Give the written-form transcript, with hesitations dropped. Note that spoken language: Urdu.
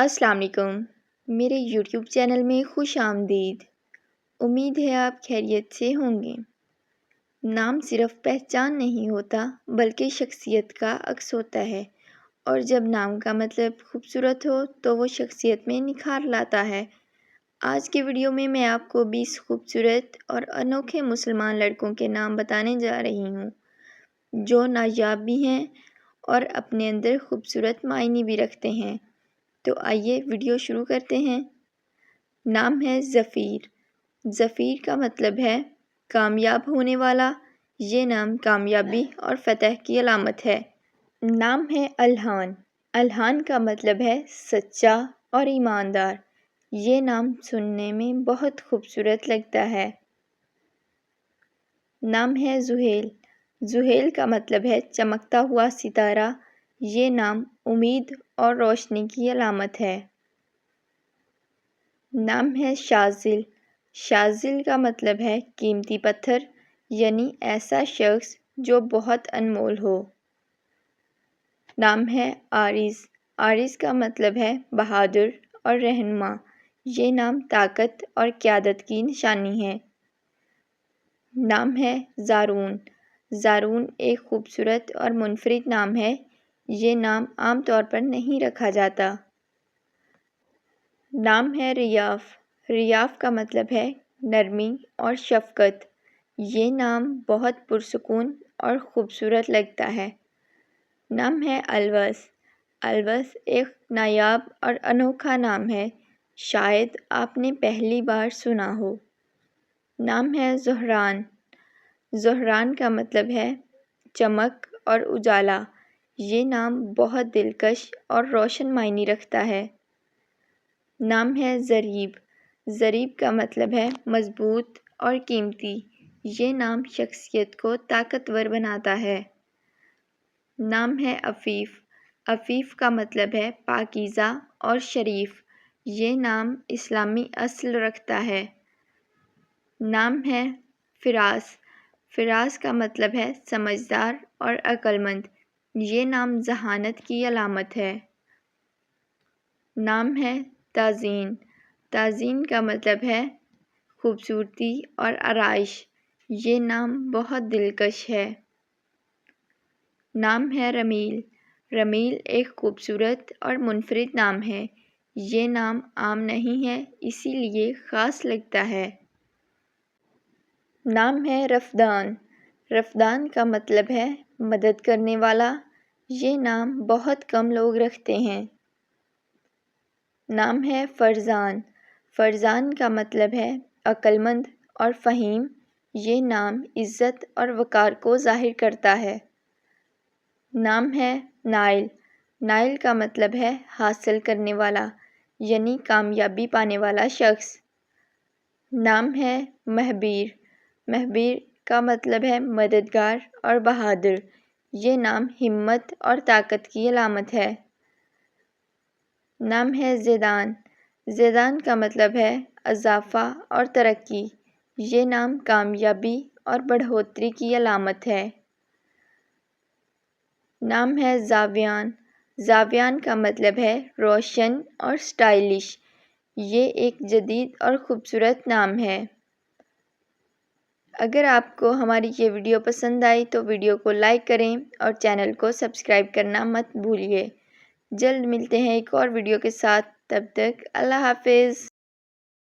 السلام علیکم، میرے یوٹیوب چینل میں خوش آمدید۔ امید ہے آپ خیریت سے ہوں گے۔ نام صرف پہچان نہیں ہوتا بلکہ شخصیت کا عکس ہوتا ہے، اور جب نام کا مطلب خوبصورت ہو تو وہ شخصیت میں نکھار لاتا ہے۔ آج کی ویڈیو میں آپ کو 20 خوبصورت اور انوکھے مسلمان لڑکوں کے نام بتانے جا رہی ہوں جو نایاب بھی ہیں اور اپنے اندر خوبصورت معنی بھی رکھتے ہیں۔ تو آئیے ویڈیو شروع کرتے ہیں۔ نام ہے ظفیر۔ ظفیر کا مطلب ہے کامیاب ہونے والا۔ یہ نام کامیابی اور فتح کی علامت ہے۔ نام ہے الہان۔ الہان کا مطلب ہے سچا اور ایماندار۔ یہ نام سننے میں بہت خوبصورت لگتا ہے۔ نام ہے زحیل۔ زحیل کا مطلب ہے چمکتا ہوا ستارہ۔ یہ نام امید اور روشنی کی علامت ہے۔ نام ہے شاذل۔ شاذل کا مطلب ہے قیمتی پتھر، یعنی ایسا شخص جو بہت انمول ہو۔ نام ہے عارض۔ عارض کا مطلب ہے بہادر اور رہنما۔ یہ نام طاقت اور قیادت کی نشانی ہے۔ نام ہے زارون۔ زارون ایک خوبصورت اور منفرد نام ہے۔ یہ نام عام طور پر نہیں رکھا جاتا۔ نام ہے ریاف۔ ریاف کا مطلب ہے نرمی اور شفقت۔ یہ نام بہت پرسکون اور خوبصورت لگتا ہے۔ نام ہے الوس۔ الوس ایک نایاب اور انوکھا نام ہے، شاید آپ نے پہلی بار سنا ہو۔ نام ہے زہران۔ زہران کا مطلب ہے چمک اور اجالا۔ یہ نام بہت دلکش اور روشن معنی رکھتا ہے۔ نام ہے ضریب۔ ضریب کا مطلب ہے مضبوط اور قیمتی۔ یہ نام شخصیت کو طاقتور بناتا ہے۔ نام ہے عفیف۔ عفیف کا مطلب ہے پاکیزہ اور شریف۔ یہ نام اسلامی اصل رکھتا ہے۔ نام ہے فراس۔ فراس کا مطلب ہے سمجھدار اور عقل مند۔ یہ نام ذہانت کی علامت ہے۔ نام ہے تازین۔ تازین کا مطلب ہے خوبصورتی اور آرائش۔ یہ نام بہت دلکش ہے۔ نام ہے رمیل۔ رمیل ایک خوبصورت اور منفرد نام ہے۔ یہ نام عام نہیں ہے، اسی لیے خاص لگتا ہے۔ نام ہے رفدان۔ رفدان کا مطلب ہے مدد کرنے والا۔ یہ نام بہت کم لوگ رکھتے ہیں۔ نام ہے فرزان۔ فرزان کا مطلب ہے عقل مند اور فہیم۔ یہ نام عزت اور وقار کو ظاہر کرتا ہے۔ نام ہے نائل۔ نائل کا مطلب ہے حاصل کرنے والا، یعنی کامیابی پانے والا شخص۔ نام ہے مہبیر۔ مہبیر کا مطلب ہے مددگار اور بہادر۔ یہ نام ہمت اور طاقت کی علامت ہے۔ نام ہے زیدان۔ زیدان کا مطلب ہے اضافہ اور ترقی۔ یہ نام کامیابی اور بڑھوتری کی علامت ہے۔ نام ہے زاویان۔ زاویان کا مطلب ہے روشن اور سٹائلش۔ یہ ایک جدید اور خوبصورت نام ہے۔ اگر آپ کو ہماری یہ ویڈیو پسند آئی تو ویڈیو کو لائک کریں اور چینل کو سبسکرائب کرنا مت بھولیے۔ جلد ملتے ہیں ایک اور ویڈیو کے ساتھ، تب تک اللہ حافظ۔